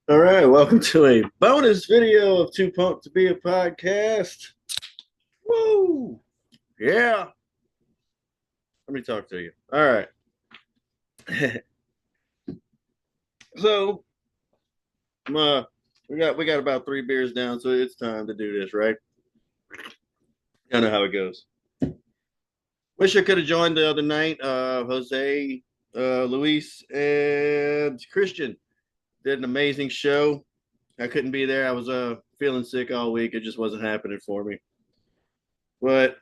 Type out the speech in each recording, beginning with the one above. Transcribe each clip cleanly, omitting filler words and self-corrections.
All right, welcome to a bonus video of Too Pumped to Be a Podcast. Woo! Yeah, let me talk to you. All right. So, we got about 3 beers down, so it's time to do this, right? I know how it goes. Wish I could have joined the other night. Jose, Luis, and Christian did an amazing show. I couldn't be there. I was feeling sick all week. It just wasn't happening for me. But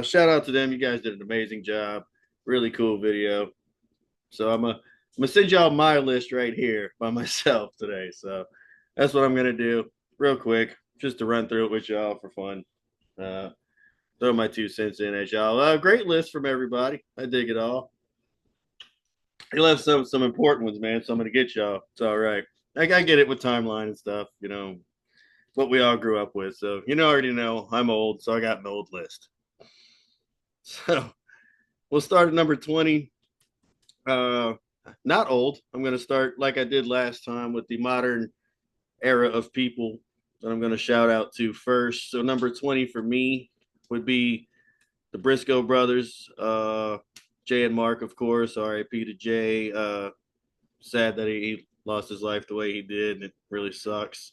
shout out to them. You guys did an amazing job. Really cool video. So I'm gonna send y'all my list right here by myself today. So that's what I'm gonna do real quick, just to run through it with y'all for fun. Uh, throw my 2 cents in at y'all. Great list from everybody. I dig it all. You left some important ones, man. So I'm gonna get y'all. It's all right. I get it with timeline and stuff. What we all grew up with. So already know I'm old, so I got an old list. So we'll start at number 20. Uh, Not old. I'm going to start like I did last time with the modern era of people that I'm going to shout out to first. So number 20 for me would be the Briscoe brothers, Jay and Mark, of course. R.I.P. to Jay. Sad that he lost his life the way he did, and it really sucks.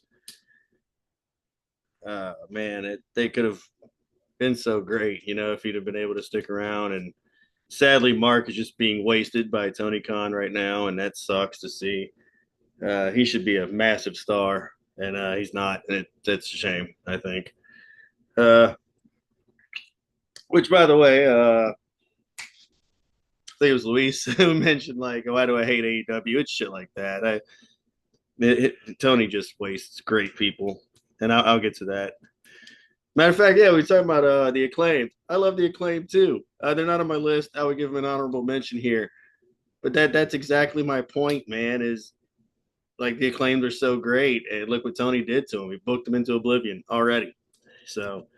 Man, they could have been so great, if he'd have been able to stick around. And sadly, Mark is just being wasted by Tony Khan right now, and that sucks to see. He should be a massive star, and he's not. And that's a shame, I think. Uh, which, by the way, I think it was Luis who mentioned, like, why do I hate AEW? It's shit like that. Tony just wastes great people, and I'll get to that. Matter of fact, yeah, we are talking about the Acclaimed. I love the Acclaimed too. They're not on my list. I would give them an honorable mention here, but that's exactly my point, man. Is like the Acclaimed are so great, and look what Tony did to him. He booked him into oblivion already. So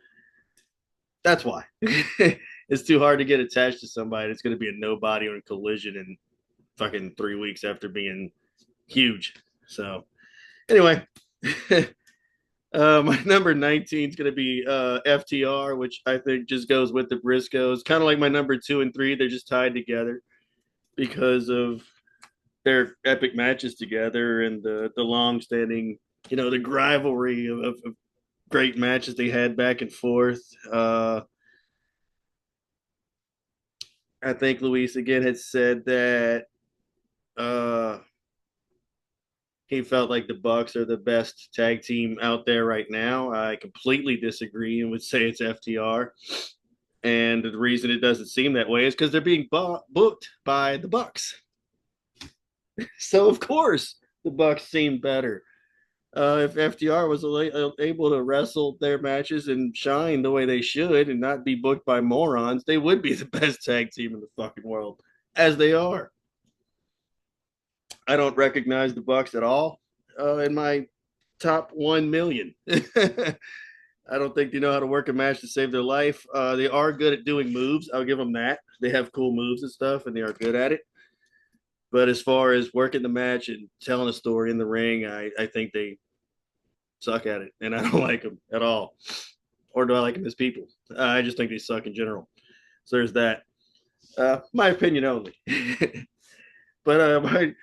that's why. It's too hard to get attached to somebody that's going to be a nobody on a collision in fucking 3 weeks after being huge. So anyway, my number 19 is going to be FTR, which I think just goes with the Briscoes. Kind of like my number 2 and 3. They're just tied together because of their epic matches together and the long standing, the rivalry of great matches they had back and forth. I think Luis again had said that uh, he felt like the Bucks are the best tag team out there right now. I completely disagree and would say it's FTR. And the reason it doesn't seem that way is because they're being booked by the Bucks. So of course the Bucks seem better. If FTR was able to wrestle their matches and shine the way they should and not be booked by morons, they would be the best tag team in the fucking world, as they are. I don't recognize the Bucks at all in my top 1 million. I don't think they know how to work a match to save their life. They are good at doing moves. I'll give them that. They have cool moves and stuff, and they are good at it. But as far as working the match and telling a story in the ring, I think they suck at it, and I don't like them at all. Or do I like them as people? I just think they suck in general. So there's that. My opinion only. But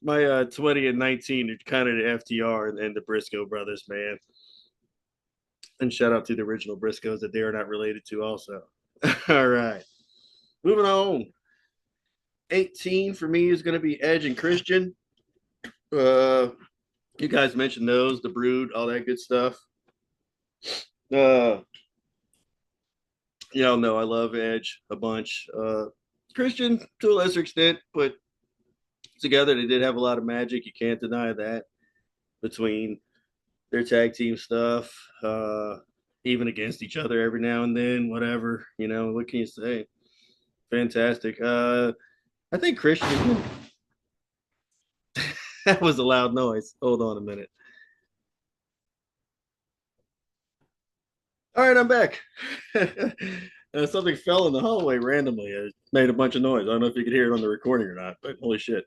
my 20 and 19 are kind of the FTR and the Briscoe brothers, man. And shout out to the original Briscoes that they are not related to, also. All right. Moving on. 18 for me is going to be Edge and Christian. You guys mentioned those, the Brood, all that good stuff. Uh, Y'all know I love Edge a bunch. Christian to a lesser extent, but together they did have a lot of magic. You can't deny that between their tag team stuff, even against each other every now and then, whatever. What can you say? Fantastic. I think Christian, that was a loud noise. Hold on a minute. All right, I'm back. Something fell in the hallway randomly. It made a bunch of noise. I don't know if you could hear it on the recording or not, but holy shit.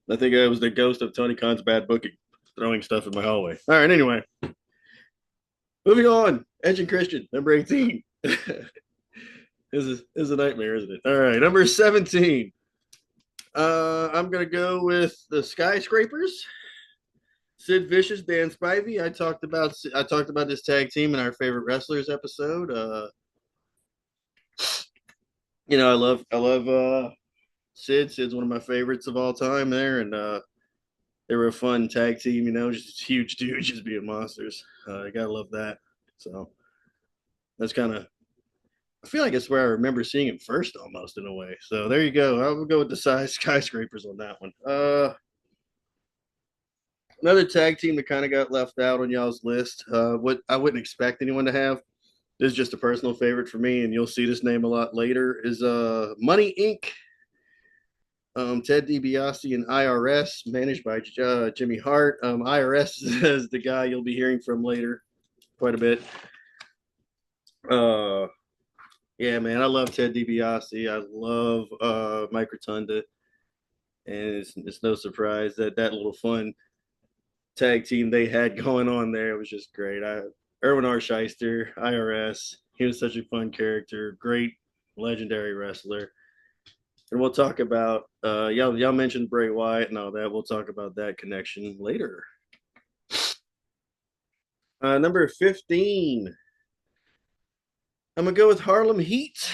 I think it was the ghost of Tony Khan's bad booking. throwing stuff in my hallway. All right, anyway, moving on. Edge and Christian, number 18. This is a nightmare, isn't it? All right, number 17. I'm gonna go with the Skyscrapers. Sid Vicious, Dan Spivey. I talked about this tag team in our favorite wrestlers episode. I love Sid. Sid's one of my favorites of all time there, and they were a fun tag team. Just huge dudes just being monsters. I gotta love that. So that's kind of. I feel like it's where I remember seeing him first, almost in a way. So there you go. I'll go with the size Skyscrapers on that one. Another tag team that kind of got left out on y'all's list. What I wouldn't expect anyone to have. This is just a personal favorite for me, and you'll see this name a lot later. Is Money Inc. Ted DiBiase and IRS, managed by Jimmy Hart. IRS is the guy you'll be hearing from later, quite a bit. Yeah, man, I love Ted DiBiase. I love Mike Rotunda, and it's no surprise that little fun tag team they had going on there was just great. Erwin R. Shyster, IRS. He was such a fun character, great, legendary wrestler. And we'll talk about y'all mentioned Bray Wyatt and all that. We'll talk about that connection later. Number 15. I'm gonna go with Harlem Heat.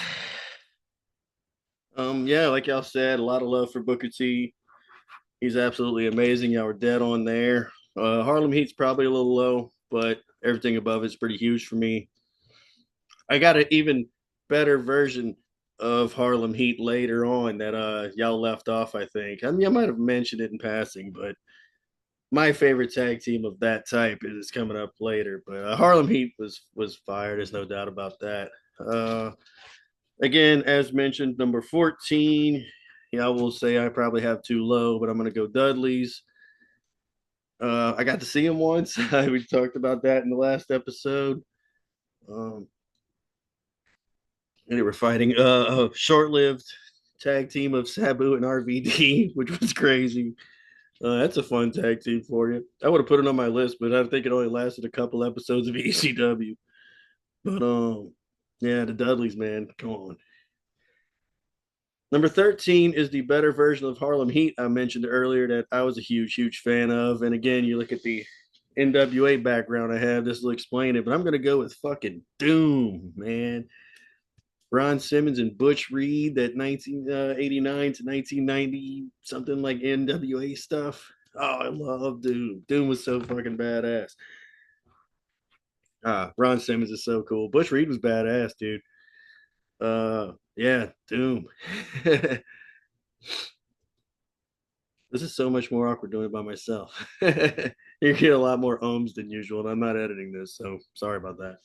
Yeah, like y'all said, a lot of love for Booker T. He's absolutely amazing. Y'all were dead on there. Harlem Heat's probably a little low, but everything above it's pretty huge for me. I got an even better version of Harlem Heat later on that y'all left off, I think. I mean, I might have mentioned it in passing, but my favorite tag team of that type is coming up later. But Harlem Heat was fire. There's no doubt about that. Again, as mentioned, number 14. Yeah, I will say I probably have too low, but I'm going to go Dudley's. I got to see him once. We talked about that in the last episode. And they were fighting a short-lived tag team of Sabu and RVD, which was crazy. That's a fun tag team for you. I would have put it on my list, but I think it only lasted a couple episodes of ECW. But yeah, the Dudleys, man, come on. Number 13 is the better version of Harlem Heat I mentioned earlier that I was a huge, huge fan of. And again, you look at the NWA background I have, this will explain it, but I'm going to go with fucking Doom, man. Ron Simmons and Butch Reed, that 1989 to 1990, something like NWA stuff. Oh, I love Doom. Doom was so fucking badass. Ron Simmons is so cool. Butch Reed was badass, dude. Yeah, Doom. This is so much more awkward doing it by myself. You get a lot more ohms than usual, and I'm not editing this, so sorry about that.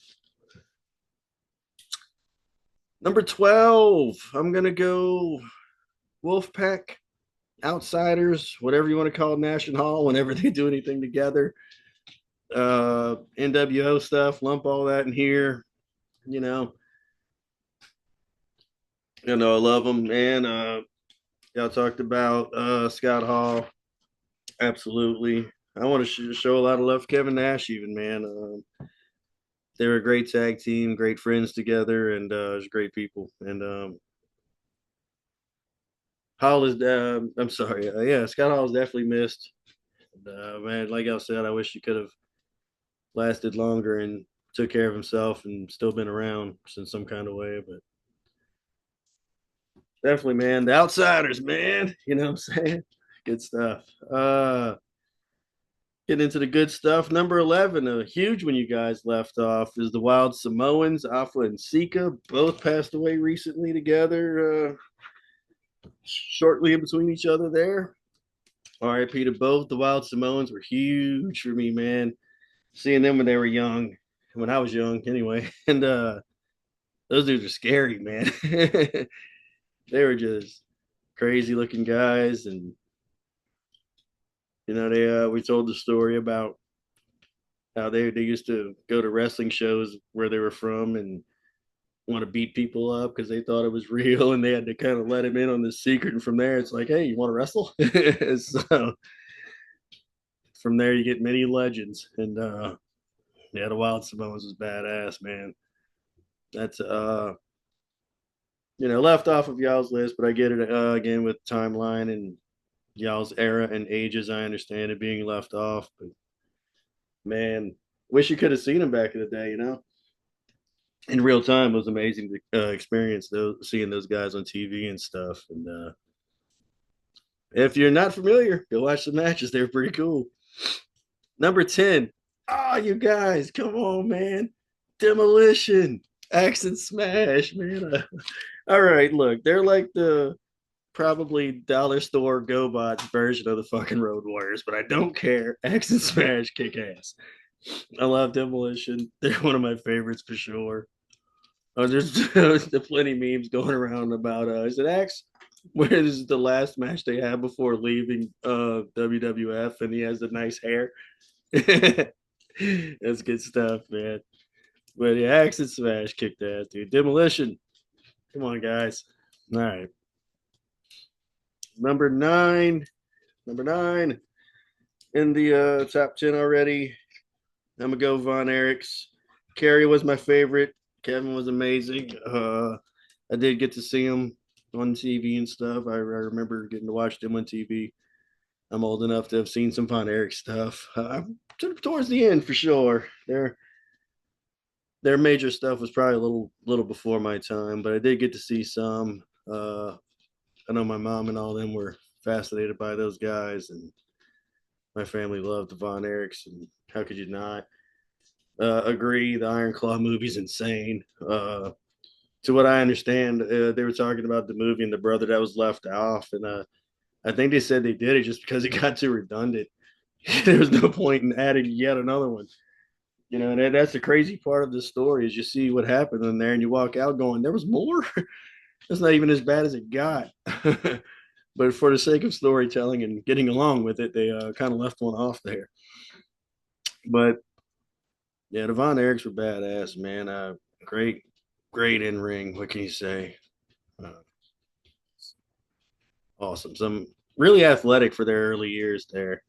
Number 12, I'm going to go Wolfpack, Outsiders, whatever you want to call it, National Hall, whenever they do anything together. NWO stuff, lump all that in here. You know, I love them. And y'all talked about Scott Hall. Absolutely. I want to show a lot of love for Kevin Nash, even, man. They were a great tag team, great friends together, and just great people. And Hall is, I'm sorry, yeah, Scott Hall is definitely missed. And, man, like I said, I wish he could have lasted longer and took care of himself and still been around in some kind of way. But definitely, man, the Outsiders, man. You know what I'm saying? Good stuff. Getting into the good stuff. Number 11, a huge one you guys left off, is the Wild Samoans. Alpha and Sika both passed away recently together, shortly in between each other there. RIP to both. The Wild Samoans were huge for me, man. Seeing them when they were young, when I was young anyway. And those dudes are scary, man. They were just crazy looking guys. And, we told the story about how they used to go to wrestling shows where they were from and want to beat people up because they thought it was real, and they had to kind of let him in on the secret. And from there, it's like, hey, you want to wrestle? So from there you get many legends. And yeah, the Wild Samoans was badass, man. That's left off of y'all's list, but I get it again with timeline and y'all's era and ages. I understand it being left off, but man, wish you could have seen him back in the day. In real time, it was amazing to experience those, seeing those guys on TV and stuff. And if you're not familiar, go watch the matches. They're pretty cool. Number 10. Oh, you guys, come on, man. Demolition, Axe and Smash, man. All right, look, they're like the probably dollar store GoBots version of the fucking Road Warriors, but I don't care. Axe and Smash kick ass. I love Demolition. They're one of my favorites for sure. There's plenty memes going around about is it Axe? Where this is the last match they had before leaving WWF, and he has the nice hair. That's good stuff, man. But yeah, Axe and Smash kicked ass, dude. Demolition. Come on, guys. All right. Number nine. Number 9 in the top 10 already. I'm gonna go Von Erichs. Kerry was my favorite. Kevin was amazing. I did get to see him on TV and stuff. I remember getting to watch them on TV. I'm old enough to have seen some Von Erich stuff. Towards the end, for sure. Their major stuff was probably a little before my time, but I did get to see some. I know my mom and all them were fascinated by those guys, and my family loved the Von Erichs, and how could you not? Agree, the Iron Claw movie's insane. To what I understand, they were talking about the movie and the brother that was left off, and I think they said they did it just because it got too redundant. There was no point in adding yet another one. And that's the crazy part of the story is you see what happened in there, and you walk out going, "There was more." It's not even as bad as it got. But for the sake of storytelling and getting along with it, they kind of left one off there. But yeah, the Von Erichs were badass, man. Great, great in ring. What can you say? Uh, awesome. Some really athletic for their early years there.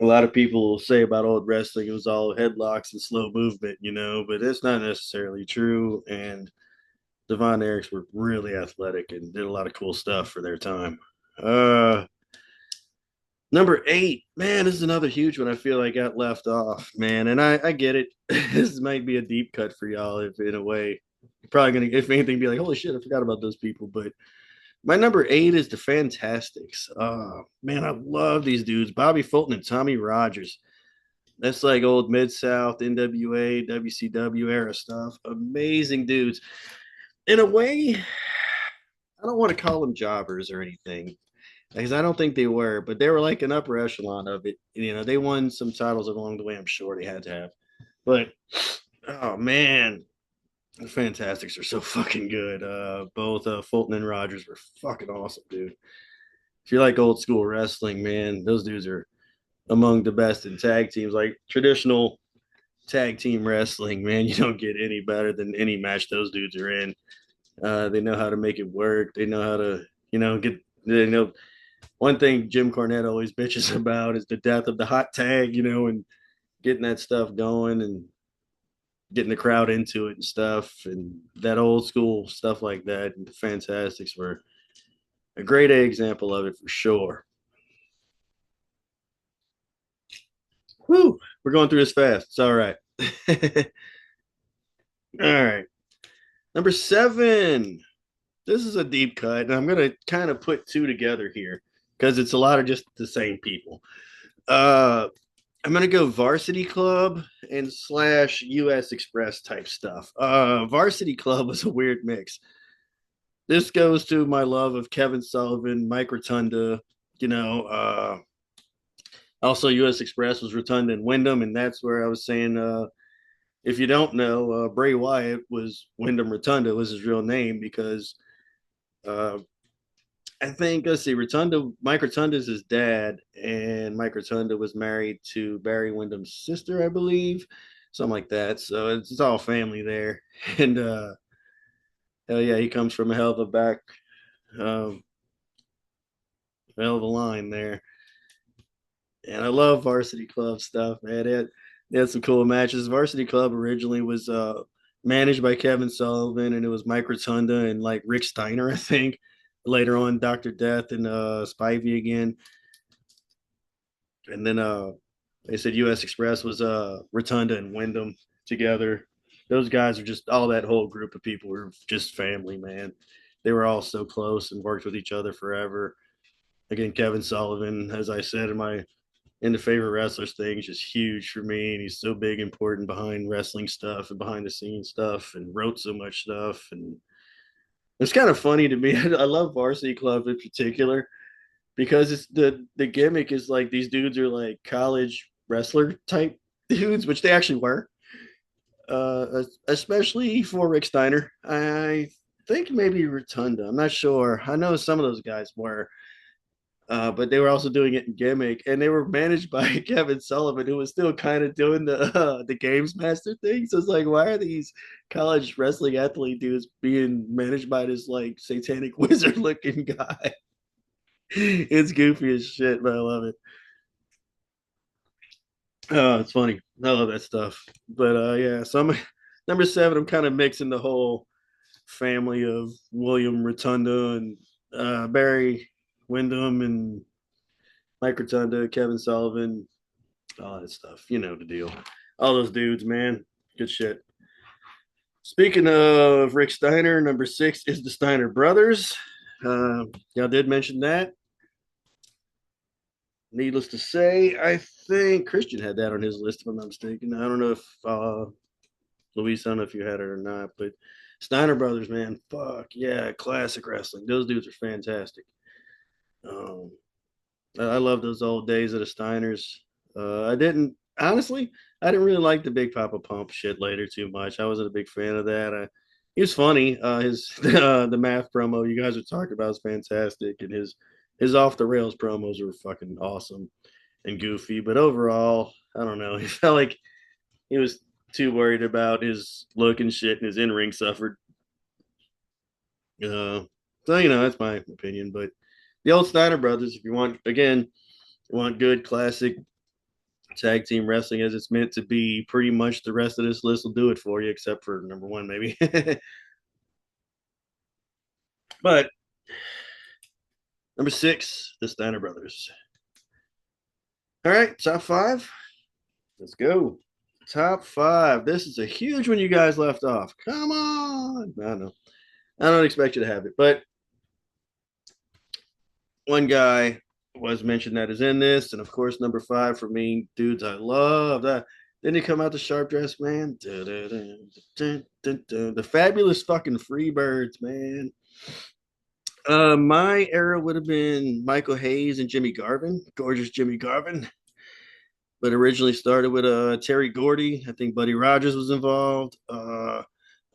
A lot of people will say about old wrestling it was all headlocks and slow movement, but it's not necessarily true. And the Von Erichs were really athletic and did a lot of cool stuff for their time. Uh, Number 8, man, this is another huge one. I feel like got left off, man, and I get it. This might be a deep cut for y'all, if in a way, you're probably gonna, if anything, be like, holy shit, I forgot about those people. But my number 8 is the Fantastics. Man, I love these dudes, Bobby Fulton and Tommy Rogers. That's like old Mid South, NWA, WCW era stuff. Amazing dudes. In a way, I don't want to call them jobbers or anything because I don't think they were, but they were like an upper echelon of it. They won some titles along the way. I'm sure they had to have, but oh man, the Fantastics are so fucking good. Both Fulton and Rogers were fucking awesome, dude. If you like old school wrestling, man, those dudes are among the best in tag teams, like traditional tag team wrestling. Man, you don't get any better than any match those dudes are in. They know how to make it work. They know how to, get. They know one thing Jim Cornette always bitches about is the death of the hot tag, and getting that stuff going and getting the crowd into it and stuff, and that old school stuff like that. And the Fantastics were a great example of it for sure. Whew, we're going through this fast. It's all right. All right. Number 7. This is a deep cut, and I'm going to kind of put two together here because it's a lot of just the same people. I'm going to go Varsity Club and slash US Express type stuff. Varsity Club was a weird mix. This goes to my love of Kevin Sullivan, Mike Rotunda, also US Express was Rotunda and Wyndham, and that's where I was saying, if you don't know, Bray Wyatt was Wyndham Rotunda was his real name because uh, I think let's see, Mike Rotunda's his dad, and Mike Rotunda was married to Barry Wyndham's sister, I believe, something like that. So it's all family there, and hell yeah, he comes from a hell of a um, hell of a line there. And I love Varsity Club stuff, man. They had some cool matches. Varsity Club originally was managed by Kevin Sullivan, and it was Mike Rotunda and like Rick Steiner, I think. Later on, Dr. Death and Spivey again. And then they said US Express was Rotunda and Wyndham together. Those guys are just all that whole group of people were just family, man. They were all so close and worked with each other forever. Again, Kevin Sullivan, as I said in my into favorite wrestlers thing, is just huge for me, and he's so big, important behind wrestling stuff and behind the scenes stuff, and wrote so much stuff. And it's kind of funny to me. I love Varsity Club in particular because it's the gimmick is like these dudes are like college wrestler type dudes, which they actually were. Especially for Rick Steiner. I think maybe Rotunda. I'm not sure. I know some of those guys were, but they were also doing it in gimmick, and they were managed by Kevin Sullivan, who was still kind of doing the games master thing. So it's like, why are these college wrestling athlete dudes being managed by this like satanic wizard looking guy? It's goofy as shit, but I love it. Oh, it's funny. I love that stuff. But yeah, so I'm number seven. I'm kind of mixing the whole family of William Rotunda and Barry Windham and Mike Rotunda, Kevin Sullivan, all that stuff. You know the deal. All those dudes, man. Good shit. Speaking of Rick Steiner, number six is the Steiner brothers. Y'all did mention that. Needless to say, I think Christian had that on his list, if I'm not mistaken. I don't know if Luis, I don't know if you had it or not, but Steiner brothers, man, fuck yeah, classic wrestling. Those dudes are fantastic. Um, I love those old days of the Steiners. I didn't honestly. I didn't really like the Big Papa Pump shit later too much. I wasn't a big fan of that. He was funny. His the math promo you guys are talking about is fantastic, and his off the rails promos were fucking awesome and goofy. But overall, I don't know. He felt like he was too worried about his look and shit, and his in ring suffered. Uh, so that's my opinion. But the old Steiner brothers, if you want, again, you want good classic tag team wrestling as it's meant to be, pretty much the rest of this list will do it for you, except for number one, maybe. But number six, the Steiner brothers. All right, top five. Let's go. Top five. This is a huge one you guys left off. Come on. I know. I don't expect you to have it, but one guy was mentioned that is in this, and of course, number five for me, dudes I love that. Then he come out the sharp dress man. The fabulous fucking Freebirds, man. My era would have been Michael Hayes and Jimmy Garvin, gorgeous Jimmy Garvin, but originally started with Terry Gordy. I think Buddy Rogers was involved. I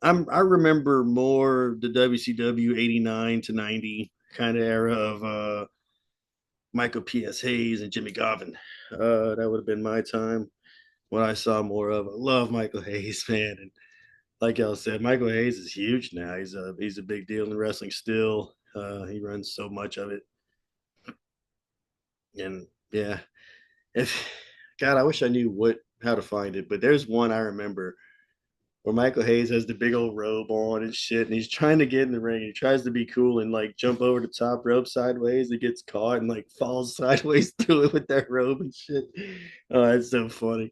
remember more the WCW '89 to '90 kind of era of Michael P.S. Hayes and Jimmy Garvin. That would have been my time when I saw more of. I love Michael Hayes, man, and like y'all said, Michael Hayes is huge now. He's a big deal in wrestling still. He runs so much of it, and yeah, if God, I wish I knew what how to find it. But there's one I remember where Michael Hayes has the big old robe on and shit, and he's trying to get in the ring. He tries to be cool and like jump over the top rope sideways. He gets caught and like falls sideways through it with that robe and shit. Oh, that's so funny.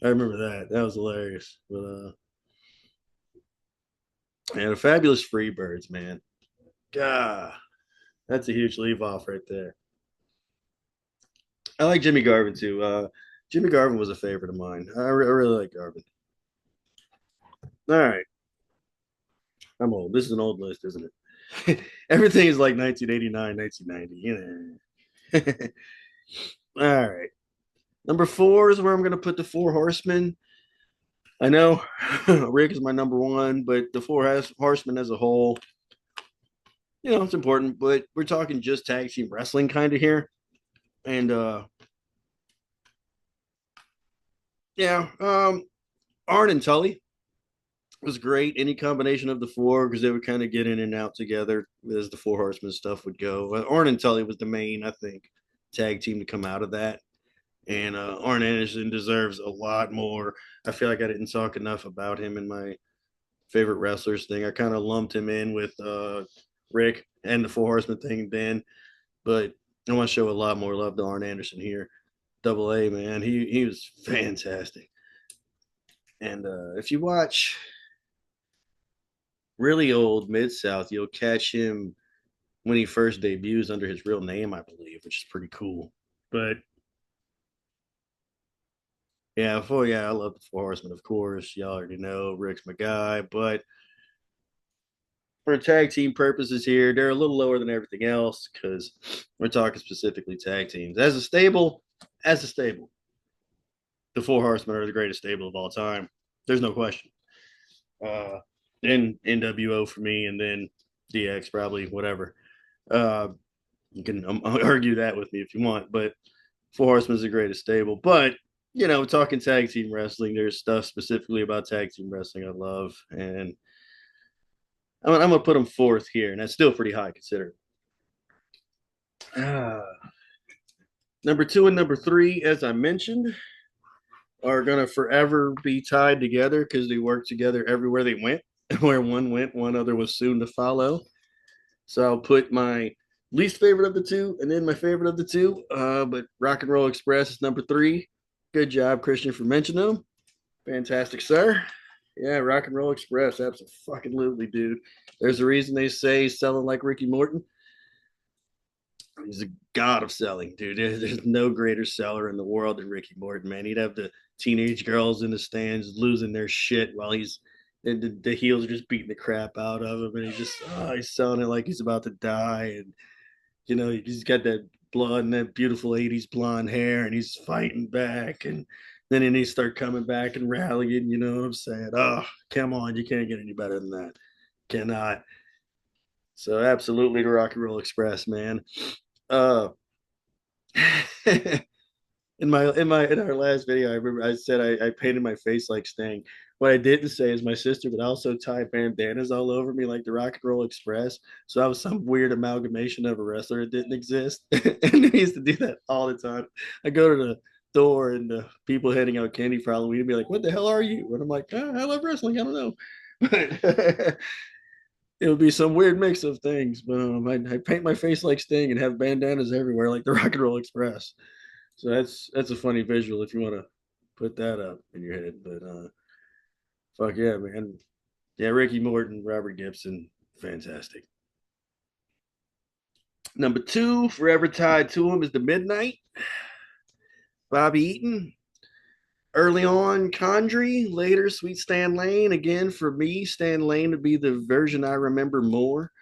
I remember that. That was hilarious. But man, the fabulous Freebirds, man. God, that's a huge leave off right there. I like Jimmy Garvin too. Jimmy Garvin was a favorite of mine. I really like Garvin. All right, I'm old. This is an old list, isn't it? Everything is like 1989, 1990. All right. Number four is where I'm going to put the Four Horsemen. I know Rick is my number one, but the Four Horsemen as a whole, it's important. But we're talking just tag team wrestling kind of here, and yeah, Arn and Tully was great. Any combination of the four because they would kind of get in and out together as the Four Horsemen stuff would go. Arn and Tully was the main, I think, tag team to come out of that. And Arn Anderson deserves a lot more. I feel like I didn't talk enough about him in my favorite wrestlers thing. I kind of lumped him in with Rick and the Four Horsemen thing then, but I want to show a lot more love to Arn Anderson here. Double A, man, he was fantastic. And if you watch really old Mid South, you'll catch him when he first debuts under his real name, I believe, which is pretty cool. But yeah, I love the Four Horsemen, of course. Y'all already know Rick's my guy, but for tag team purposes here, they're a little lower than everything else because we're talking specifically tag teams. As a stable, the Four Horsemen are the greatest stable of all time. There's no question. Then NWO for me, and then DX probably whatever. Uh, you can argue that with me if you want, but Four Horsemen is the greatest stable. But talking tag team wrestling, there's stuff specifically about tag team wrestling I love, and I'm gonna put them fourth here, and that's still pretty high considering. Uh, number two and number three, as I mentioned, are gonna forever be tied together because they worked together everywhere they went. Where one went, one other was soon to follow. So I'll put my least favorite of the two and then my favorite of the two. But Rock and Roll Express is number three. Good job, Christian, for mentioning them. Fantastic, sir. Yeah, Rock and Roll Express, absolutely, dude. There's a reason they say he's selling like Ricky Morton. He's a god of selling, dude. There's no greater seller in the world than Ricky Morton, man. He'd have the teenage girls in the stands losing their shit while the heels are just beating the crap out of him, and he's selling it like he's about to die, and he's got that blood and that beautiful '80s blonde hair, and he's fighting back, and then he start coming back and rallying. You know what I'm saying? Oh, come on, you can't get any better than that. Cannot. So absolutely, the Rock and Roll Express, man. Uh, in our last video, I remember I said I painted my face like Sting. What I didn't say is my sister would also tie bandanas all over me like the Rock and Roll Express. So I was some weird amalgamation of a wrestler that didn't exist. And we used to do that all the time. I go to the door and the people handing out candy for Halloween would be like, "What the hell are you?" And I'm like, I love wrestling. I don't know. But it would be some weird mix of things. But I paint my face like Sting and have bandanas everywhere like the Rock and Roll Express. So that's a funny visual if you want to put that up in your head. But fuck yeah, man. Yeah, Ricky Morton, Robert Gibson, fantastic. Number two, forever tied to him, is the Midnight. Bobby Eaton. Early on, Condrey. Later, Sweet Stan Lane. Again, for me, Stan Lane would be the version I remember more,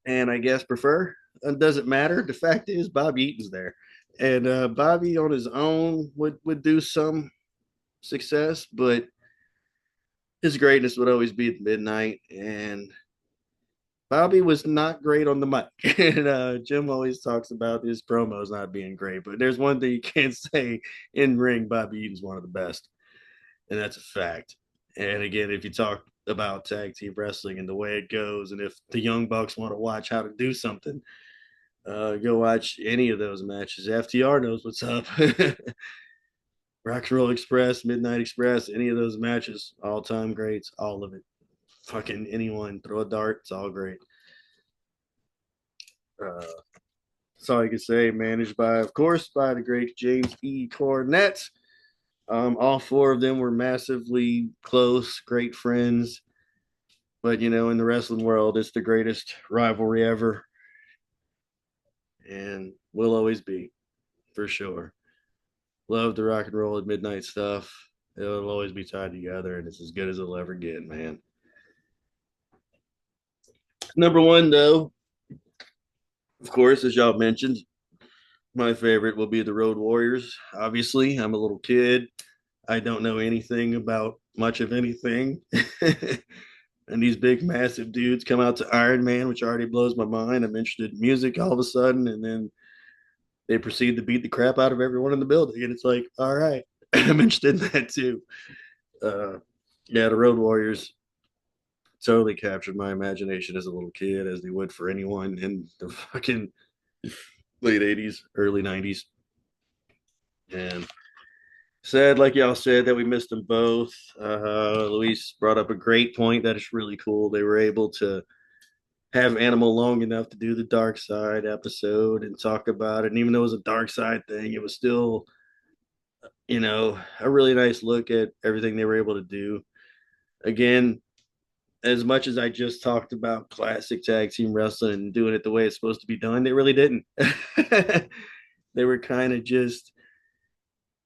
and I guess prefer. It doesn't matter. The fact is, Bobby Eaton's there, and Bobby on his own would do some success, but his greatness would always be at midnight. And Bobby was not great on the mic. And Jim always talks about his promos not being great, but there's one thing you can't say in ring: Bobby Eaton's one of the best, and that's a fact. And again, if you talk about tag team wrestling and the way it goes, and if the Young Bucks want to watch how to do something, go watch any of those matches. FTR knows what's up. Rock and Roll Express, Midnight Express, any of those matches, all time greats, all of it. Fucking anyone, throw a dart, it's all great. Uh, that's all I can say. Managed by, of course, by the great James E. Cornette. All four of them were massively close, great friends. But in the wrestling world, it's the greatest rivalry ever, and will always be, for sure. Love the rock and roll at midnight stuff. It'll always be tied together, and it's as good as it'll ever get, man. Number one, though, of course, as y'all mentioned, my favorite will be the Road Warriors. Obviously, I'm a little kid. I don't know anything about much of anything. And these big, massive dudes come out to Iron Man, which already blows my mind. I'm interested in music all of a sudden, and then they proceed to beat the crap out of everyone in the building. And it's like, all right, I'm interested in that too. Uh, yeah, the Road Warriors totally captured my imagination as a little kid, as they would for anyone in the fucking late '80s, early '90s. And sad, like y'all said, that we missed them both. Luis brought up a great point that it's really cool they were able to have Animal long enough to do the Dark Side episode and talk about it. And even though it was a Dark Side thing, it was still, a really nice look at everything they were able to do. Again, as much as I just talked about classic tag team wrestling and doing it the way it's supposed to be done, they really didn't. They were kind of just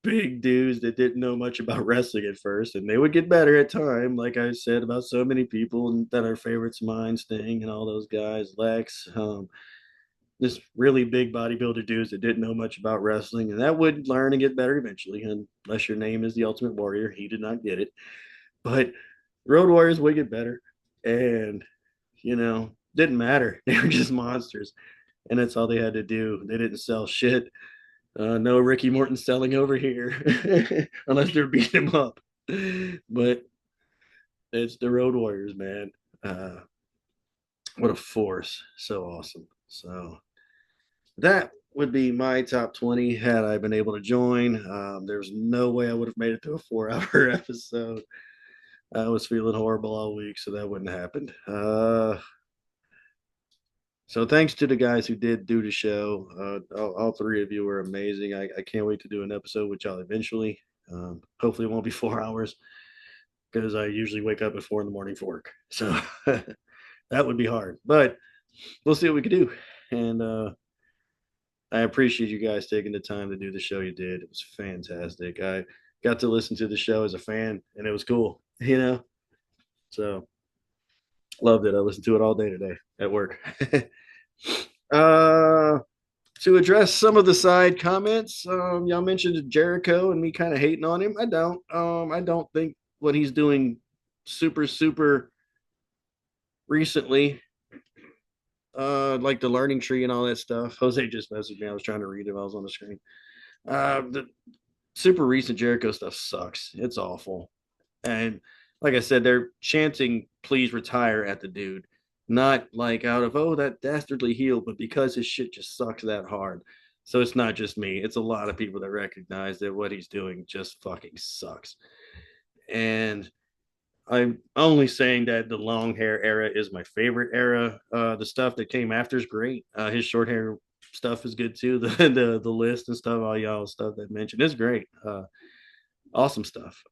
big dudes that didn't know much about wrestling at first, and they would get better at time. Like I said about so many people, and that our favorites, mine, Sting, and all those guys, Lex, this really big bodybuilder dudes that didn't know much about wrestling, and that would learn and get better eventually. Unless your name is the Ultimate Warrior, he did not get it, but Road Warriors would get better, and didn't matter. They were just monsters, and that's all they had to do. They didn't sell shit. No Ricky Morton selling over here, unless they're beating him up. But it's the Road Warriors, man. What a force! So awesome. So that would be my top 20 had I been able to join. There's no way I would have made it to a 4 hour episode. I was feeling horrible all week, so that wouldn't have happened. So thanks to the guys who did do the show. All three of you were amazing. I can't wait to do an episode with y'all eventually. Hopefully it won't be 4 hours because I usually wake up at 4 in the morning for work. So that would be hard, but we'll see what we can do. And I appreciate you guys taking the time to do the show you did. It was fantastic. I got to listen to the show as a fan, and it was cool, So loved it. I listened to it all day today at work. uh, to address some of the side comments, y'all mentioned Jericho and me kind of hating on him. I don't. I don't think what he's doing super recently, like the learning tree and all that stuff. Jose just messaged me. I was trying to read it. I was on the screen. The super recent Jericho stuff sucks. It's awful. And like I said, they're chanting "Please retire" at the dude, not like out of that dastardly heel, but because his shit just sucks that hard. So it's not just me; it's a lot of people that recognize that what he's doing just fucking sucks. And I'm only saying that the long hair era is my favorite era. The stuff that came after is great. His short hair stuff is good too. The list and stuff, all y'all stuff that mentioned is great. Awesome stuff.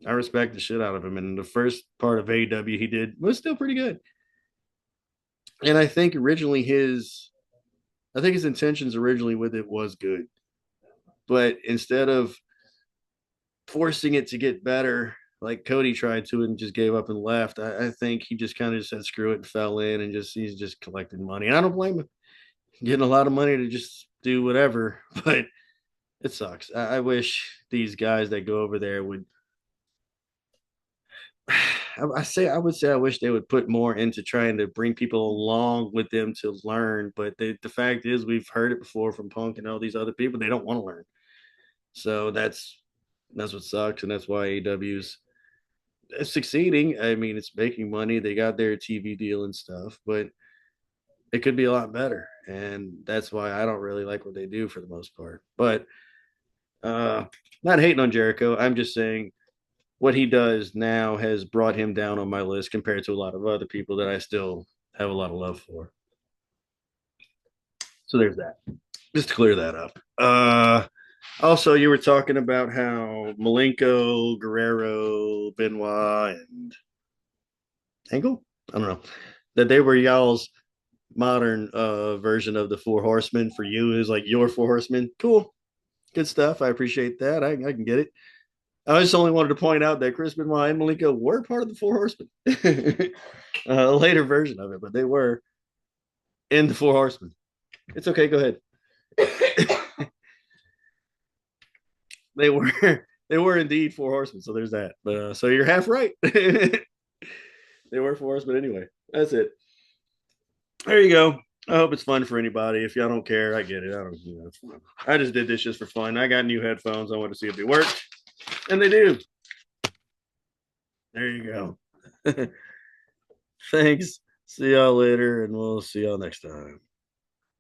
I respect the shit out of him. And the first part of AEW he did was still pretty good. And I think his intentions originally with it was good. But instead of forcing it to get better, like Cody tried to and just gave up and left, I think he just kind of just said screw it and fell in and he's just collecting money. And I don't blame him. Getting a lot of money to just do whatever, but it sucks. I wish these guys that go over there would I would say I wish they would put more into trying to bring people along with them to learn. But the fact is, we've heard it before from Punk and all these other people. They don't want to learn. So that's what sucks, and that's why AEW's succeeding. I mean, it's making money. They got their TV deal and stuff, but it could be a lot better. And that's why I don't really like what they do for the most part. But uh, not hating on Jericho. I'm just saying what he does now has brought him down on my list compared to a lot of other people that I still have a lot of love for. So there's that. Just to clear that up. Also, you were talking about how Malenko, Guerrero, Benoit, and Angle, I don't know, that they were y'all's modern version of the Four Horsemen. For you is like your Four Horsemen. Cool, good stuff. I appreciate that. I can get it. I just only wanted to point out that Chris Benoit and Malenko were part of the Four Horsemen. A later version of it, but they were in the Four Horsemen. It's okay. Go ahead. They were they were indeed Four Horsemen. So there's that. So you're half right. They were Four Horsemen anyway. That's it. There you go. I hope it's fun for anybody. If y'all don't care, I get it. I don't. I just did this just for fun. I got new headphones. I want to see if they work, and they do. There you go. Thanks. See y'all later, and we'll see y'all next time.